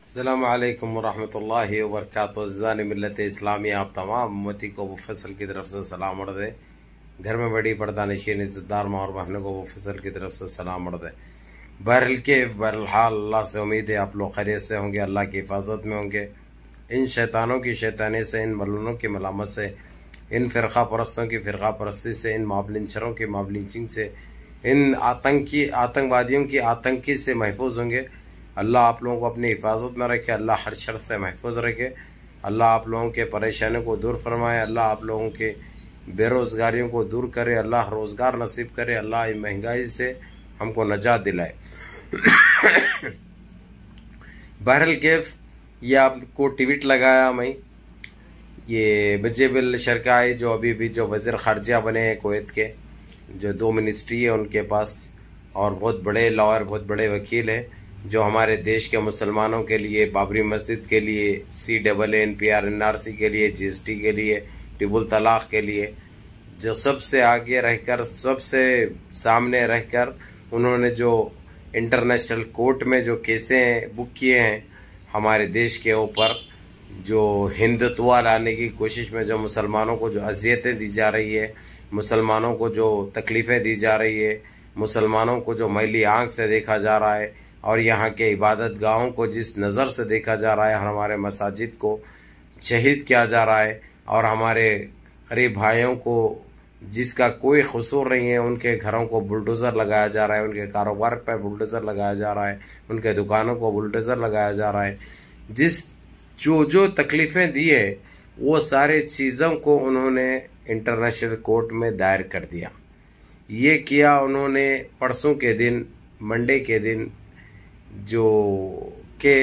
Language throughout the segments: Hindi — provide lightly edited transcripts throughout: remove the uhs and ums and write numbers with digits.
अस्सलामु अलैकुम वरहमतुल्लाहि वबरकातुहू। अज़्ज़ानी मिल्लत इस्लामी आप तमाम उम्मती को मुफस्सल की तरफ से सलाम अर्ज़ है। घर में बड़ी पर्दा नशीन इज़्ज़तदार माँ और बहनों को मुफस्सल की तरफ से सलाम अर्ज़ है। बहरहाल अल्लाह से उम्मीद है आप लोग खैरियत से होंगे, अल्लाह की हिफाजत में होंगे। इन शैतानों की शैतानी से, इन मलूनों की मलामत से, इन फ़िरक़ा परस्तों की फ़िरक़ा परस्ती से, इन माबलिंचरों की माबलिंचिंग से, इन आतंकवादियों की आतंकी से महफूज होंगे। अल्लाह आप लोगों को अपनी हिफाजत में रखे, अल्लाह हर शर से महफूज रखे, अल्लाह आप लोगों के परेशानियों को दूर फरमाए, अल्लाह आप लोगों के बेरोज़गारियों को दूर करे, अल्लाह रोज़गार नसीब करे, अल्लाह महंगाई से हमको नजात दिलाए। बहरहाल कैफ ये आपको ट्वीट लगाया मैं, ये मुजीबुल शरकाई जो अभी भी जो वज़ीर ख़ारजा बने हैं कुवैत के, जो 2 मिनिस्ट्री है उनके पास और बहुत बड़े लॉयर, बहुत बड़े वकील हैं, जो हमारे देश के मुसलमानों के लिए, बाबरी मस्जिद के लिए, CAA, NRC के लिए, GST के लिए, ट्रिपल तलाक के लिए, जो सबसे आगे रहकर, सबसे सामने रहकर उन्होंने जो इंटरनेशनल कोर्ट में जो केसें बुक किए हैं हमारे देश के ऊपर, जो हिंदुत्व लाने की कोशिश में जो मुसलमानों को जो अजियतें दी जा रही है, मुसलमानों को जो तकलीफ़ें दी जा रही है, मुसलमानों को जो मैली आँख से देखा जा रहा है और यहाँ के इबादत गाहों को जिस नज़र से देखा जा रहा है, हमारे मसाजिद को शहीद किया जा रहा है और हमारे गरीब भाइयों को जिसका कोई कसूर नहीं है, उनके घरों को बुलडोज़र लगाया जा रहा है, उनके कारोबार पर बुलडोज़र लगाया जा रहा है, उनके दुकानों को बुलडोज़र लगाया जा रहा है। जो तकलीफ़ें दी है वो सारे चीज़ों को उन्होंने इंटरनेशनल कोर्ट में दायर कर दिया। ये किया उन्होंने परसों के दिन, मंडे के दिन, जो के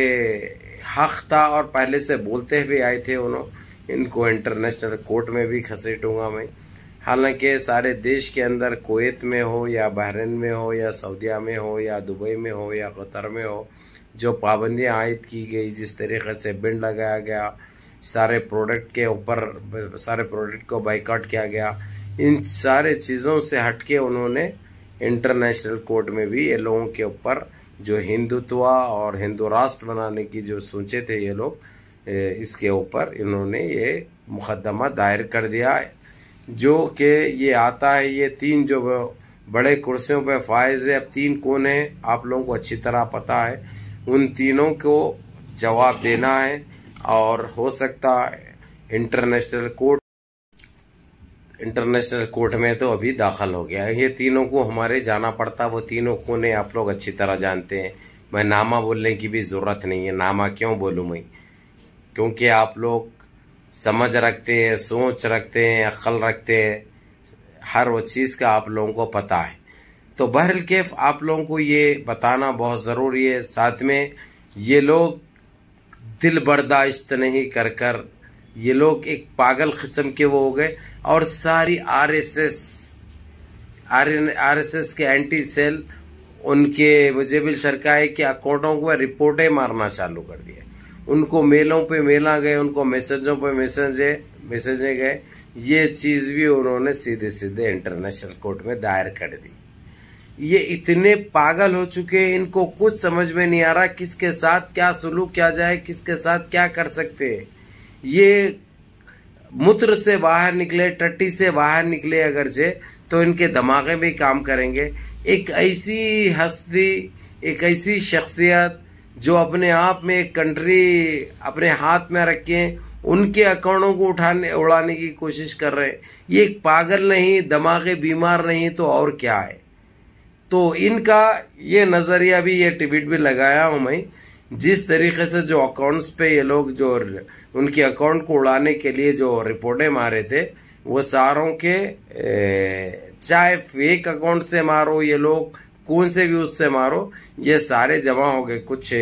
हक़ था और पहले से बोलते हुए आए थे उन्होंने, इनको इंटरनेशनल कोर्ट में भी घसीटूँगा मैं। हालांकि सारे देश के अंदर, कुवैत में हो या बहरीन में हो या सऊदीया में हो या दुबई में हो या कतर में हो, जो पाबंदियाँ आयद की गई, जिस तरीक़े से बिन लगाया गया, सारे प्रोडक्ट के ऊपर, सारे प्रोडक्ट को बाइकआउट किया गया, इन सारे चीज़ों से हट के उन्होंने इंटरनेशनल कोर्ट में भी ये लोगों के ऊपर जो हिंदुत्व और हिंदू राष्ट्र बनाने की जो सोचे थे ये लोग, इसके ऊपर इन्होंने ये मुकदमा दायर कर दिया है। जो कि ये आता है, ये 3 जो बड़े कुर्सियों पे फायज़ है, अब 3 कौन है आप लोगों को अच्छी तरह पता है, उन तीनों को जवाब देना है और हो सकता है इंटरनेशनल कोर्ट में तो अभी दाखिल हो गया है। ये तीनों को हमारे जाना पड़ता, वो तीनों कौन है आप लोग अच्छी तरह जानते हैं। मैं नामा बोलने की भी ज़रूरत नहीं है, नामा क्यों बोलूँ मैं, क्योंकि आप लोग समझ रखते हैं, सोच रखते हैं, अक्ल रखते हैं, हर वो चीज़ का आप लोगों को पता है। तो बहरहाल कैफ आप लोगों को ये बताना बहुत ज़रूरी है। साथ में ये लोग दिल बर्दाश्त नहीं कर ये लोग एक पागल किस्म के वो हो गए और सारी आरएसएस के एंटी सेल उनके मुजीबुल शरकाई के अकाउंटों को रिपोर्टें मारना चालू कर दिए। उनको मेलों पे मेला गए, उनको मैसेजों पे मैसेजें गए। ये चीज़ भी उन्होंने सीधे सीधे इंटरनेशनल कोर्ट में दायर कर दी। ये इतने पागल हो चुके हैं, इनको कुछ समझ में नहीं आ रहा किसके साथ क्या सलूक किया जाए, किसके साथ क्या कर सकते हैं। ये मूत्र से बाहर निकले, टट्टी से बाहर निकले अगर से, तो इनके दिमागे भी काम करेंगे। एक ऐसी हस्ती, एक ऐसी शख्सियत जो अपने आप में एक कंट्री अपने हाथ में रखे, उनके अकाउंटों को उड़ाने की कोशिश कर रहे हैं। ये एक पागल नहीं, दिमागे बीमार नहीं तो और क्या है। तो इनका ये नज़रिया भी, ये ट्वीट भी लगाया हूँ मैं, जिस तरीके से जो अकाउंट्स पे ये लोग जो उनके अकाउंट को उड़ाने के लिए जो रिपोर्टें मारे थे, वो सारों के चाहे फेक अकाउंट से मारो, ये लोग कौन से भी उससे मारो, ये सारे जमा हो गए। कुछ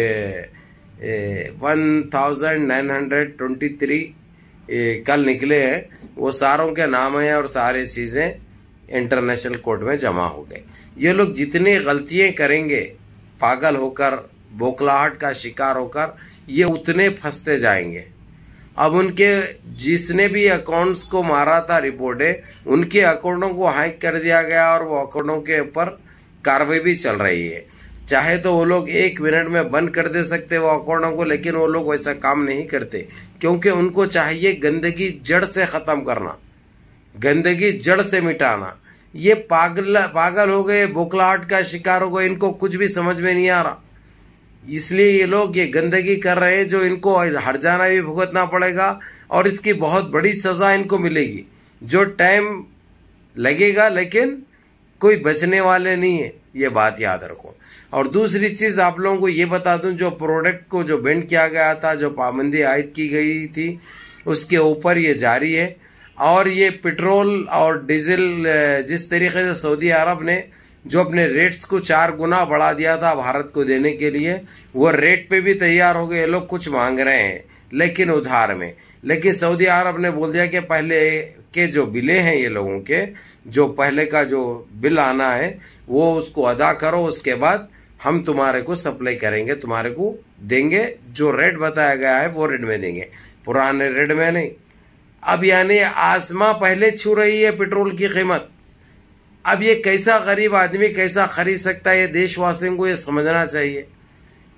1923 कल निकले हैं, वो सारों के नाम हैं और सारे चीज़ें इंटरनेशनल कोर्ट में जमा हो गए। ये लोग जितनी गलतियां करेंगे, पागल होकर, बौखलाहट का शिकार होकर, ये उतने फंसते जाएंगे। अब उनके जिसने भी अकाउंट्स को मारा था रिपोर्टें, उनके अकाउंटों को हैक कर दिया गया और वो अकाउंटों के ऊपर कार्रवाई भी चल रही है। चाहे तो वो लोग 1 मिनट में बंद कर दे सकते वो अकाउंटों को, लेकिन वो लोग वैसा काम नहीं करते, क्योंकि उनको चाहिए गंदगी जड़ से ख़त्म करना, गंदगी जड़ से मिटाना। ये पागल हो गए, बोखलाहट का शिकार हो गए, इनको कुछ भी समझ में नहीं आ रहा। इसलिए ये लोग ये गंदगी कर रहे हैं, जो इनको हर्जाना भी भुगतना पड़ेगा और इसकी बहुत बड़ी सज़ा इनको मिलेगी, जो टाइम लगेगा, लेकिन कोई बचने वाले नहीं है, ये बात याद रखो। और दूसरी चीज़ आप लोगों को ये बता दूं, जो प्रोडक्ट को जो बैन किया गया था, जो पाबंदी आयद की गई थी, उसके ऊपर ये जारी है। और ये पेट्रोल और डीजल जिस तरीके से सऊदी अरब ने जो अपने रेट्स को 4 गुना बढ़ा दिया था भारत को देने के लिए, वो रेट पे भी तैयार हो गए। ये लोग कुछ मांग रहे हैं लेकिन उधार में, लेकिन सऊदी अरब ने बोल दिया कि पहले के जो बिलें हैं ये लोगों के, जो पहले का जो बिल आना है वो उसको अदा करो, उसके बाद हम तुम्हारे को सप्लाई करेंगे, तुम्हारे को देंगे, जो रेट बताया गया है वो रेट में देंगे, पुराने रेट में नहीं। अब यानी आसमां पहले छू रही है पेट्रोल की कीमत। अब ये कैसा गरीब आदमी कैसा खरीद सकता है, ये देशवासियों को ये समझना चाहिए।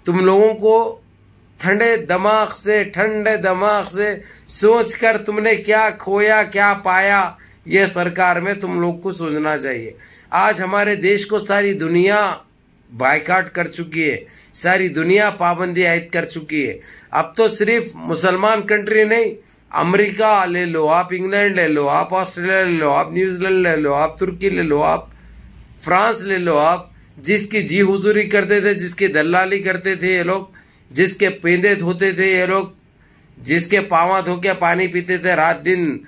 तुम लोगों को ठंडे दिमाग से सोचकर तुमने क्या खोया क्या पाया, ये सरकार में तुम लोग को सोचना चाहिए। आज हमारे देश को सारी दुनिया बायकाट कर चुकी है, सारी दुनिया पाबंदी आयद कर चुकी है। अब तो सिर्फ मुसलमान कंट्री नहीं, अमेरिका ले लो आप, इंग्लैंड ले लो आप, ऑस्ट्रेलिया ले लो आप, न्यूजीलैंड ले लो आप, तुर्की ले लो आप, फ्रांस ले लो आप, जिसकी जी हुजूरी करते थे, जिसकी दलाली करते थे ये लोग, जिसके पेंदे धोते थे ये लोग, जिसके पावा धो के पानी पीते थे रात दिन,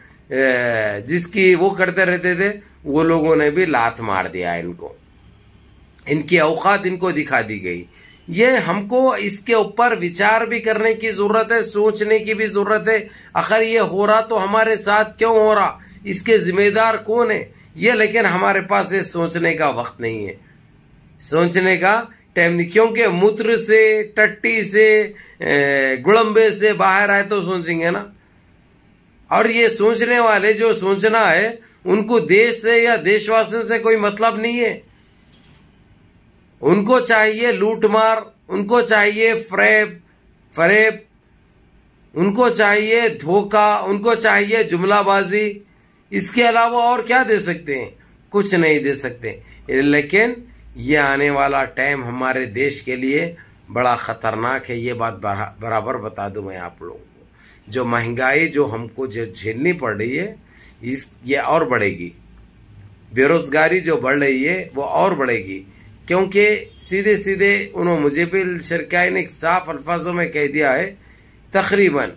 जिसकी वो करते रहते थे, वो लोगों ने भी लात मार दिया इनको, इनकी औकात इनको दिखा दी गई। ये हमको इसके ऊपर विचार भी करने की जरूरत है, सोचने की भी जरूरत है। आखिर ये हो रहा तो हमारे साथ क्यों हो रहा, इसके जिम्मेदार कौन है ये, लेकिन हमारे पास ये सोचने का वक्त नहीं है, सोचने का टाइम नहीं, क्योंकि मूत्र से, टट्टी से, गुड़म्बे से बाहर आए तो सोचेंगे ना। और ये सोचने वाले जो सोचना है, उनको देश से या देशवासियों से कोई मतलब नहीं है। उनको चाहिए लूटमार, उनको चाहिए फरेब, उनको चाहिए धोखा, उनको चाहिए जुमलाबाजी। इसके अलावा और क्या दे सकते हैं, कुछ नहीं दे सकते। लेकिन ये आने वाला टाइम हमारे देश के लिए बड़ा ख़तरनाक है, ये बात बराबर बता दूं मैं आप लोगों को। जो महंगाई जो हमको जो झेलनी पड़ रही है, ये और बढ़ेगी। बेरोज़गारी जो बढ़ रही है वो और बढ़ेगी, क्योंकि सीधे सीधे उन्होंने मुजेबिल शरकाई ने साफ अल्फाजों में कह दिया है, तकरीबन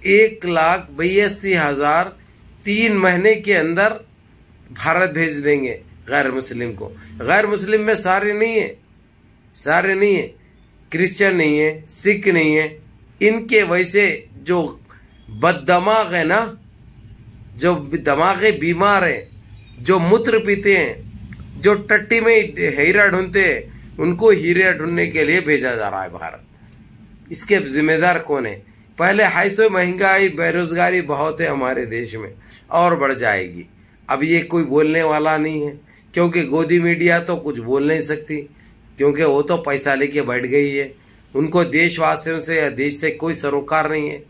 1,82,000 3 महीने के अंदर भारत भेज देंगे गैर मुस्लिम को। गैर मुस्लिम में सारे नहीं है, क्रिश्चियन नहीं है, सिख नहीं है, इनके वैसे जो बददिमाग है ना, जो दिमागे बीमार हैं, जो मूत्र पीते हैं, जो टट्टी में हीरा ढूंढते हैं, उनको हीरे ढूंढने के लिए भेजा जा रहा है भारत। इसके जिम्मेदार कौन है? पहले 250 महंगाई, बेरोजगारी बहुत है हमारे देश में, और बढ़ जाएगी। अब ये कोई बोलने वाला नहीं है, क्योंकि गोदी मीडिया तो कुछ बोल नहीं सकती, क्योंकि वो तो पैसा लेके बैठ गई है। उनको देशवासियों से या देश से कोई सरोकार नहीं है।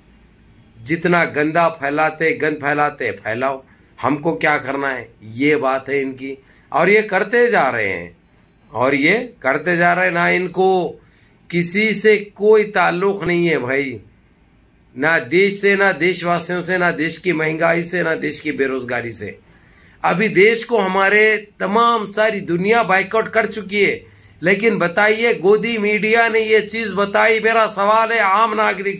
जितना गंद फैलाते फैलाओ, हमको क्या करना है, ये बात है इनकी। और ये करते जा रहे हैं, ना इनको किसी से कोई ताल्लुक नहीं है भाई, ना देश से, ना देशवासियों से, ना देश की महंगाई से, ना देश की बेरोजगारी से। अभी देश को हमारे तमाम सारी दुनिया बाइकआउट कर चुकी है, लेकिन बताइए गोदी मीडिया ने ये चीज बताई। मेरा सवाल है आम नागरिक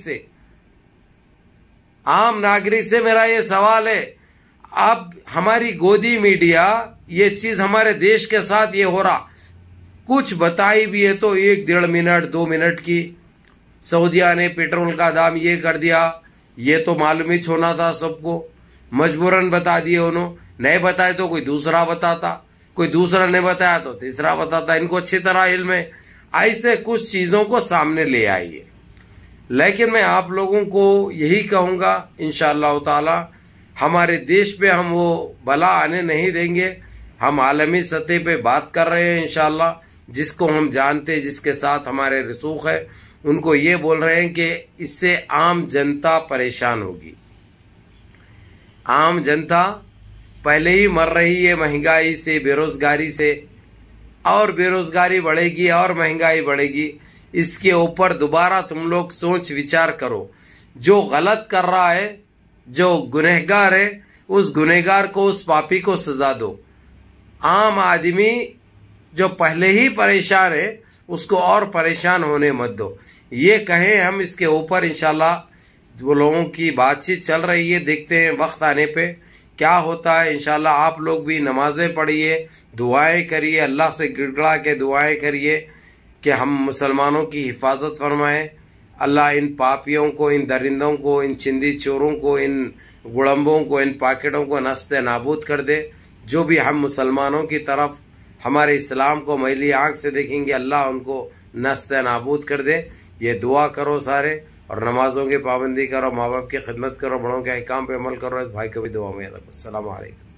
से मेरा ये सवाल है, अब हमारी गोदी मीडिया ये चीज हमारे देश के साथ ये हो रहा, कुछ बताई भी है तो 1-1.5 मिनट 2 मिनट की। सऊदिया ने पेट्रोल का दाम ये कर दिया, ये तो मालूम ही होना था सबको, मजबूरन बता दिए उन्होंने। नहीं बताए तो कोई दूसरा बताता, कोई दूसरा नहीं बताया तो तीसरा बताता। इनको अच्छी तरह इल्म है, ऐसे कुछ चीज़ों को सामने ले आइए। लेकिन मैं आप लोगों को यही कहूँगा, इंशाअल्लाह ताला हमारे देश पे हम वो बला आने नहीं देंगे। हम आलमी सतह पे बात कर रहे हैं इंशाअल्लाह, जिसको हम जानते हैं, जिसके साथ हमारे रसूख है, उनको ये बोल रहे हैं कि इससे आम जनता परेशान होगी। आम जनता पहले ही मर रही है महंगाई से, बेरोजगारी से, और बेरोजगारी बढ़ेगी और महंगाई बढ़ेगी। इसके ऊपर दोबारा तुम लोग सोच विचार करो। जो गलत कर रहा है, जो गुनहगार है, उस गुनहगार को, उस पापी को सजा दो। आम आदमी जो पहले ही परेशान है उसको और परेशान होने मत दो। ये कहें हम इसके ऊपर इंशाल्लाह वो लोगों की बातचीत चल रही है, देखते हैं वक्त आने पे क्या होता है। इंशाल्लाह आप लोग भी नमाजें पढ़िए, दुआएं करिए, अल्लाह से गिड़गड़ा के दुआएं करिए कि हम मुसलमानों की हिफाजत फरमाएं। अल्लाह इन पापियों को, इन दरिंदों को, इन चिंदी चोरों को, इन गुड़म्बों को, इन पाकेटों को नस्ते नाबूद कर दे। जो भी हम मुसलमानों की तरफ हमारे इस्लाम को मैली आँख से देखेंगे, अल्लाह उनको नस्ते नाबूद कर दे। ये दुआ करो सारे, और नमाज़ों की पाबंदी करो, माँ बाप की खिदमत करो, बड़ों के अहकाम पे अमल करो। इस भाई को भी दुआ में याद रखो। अस्सलाम वालेकुम।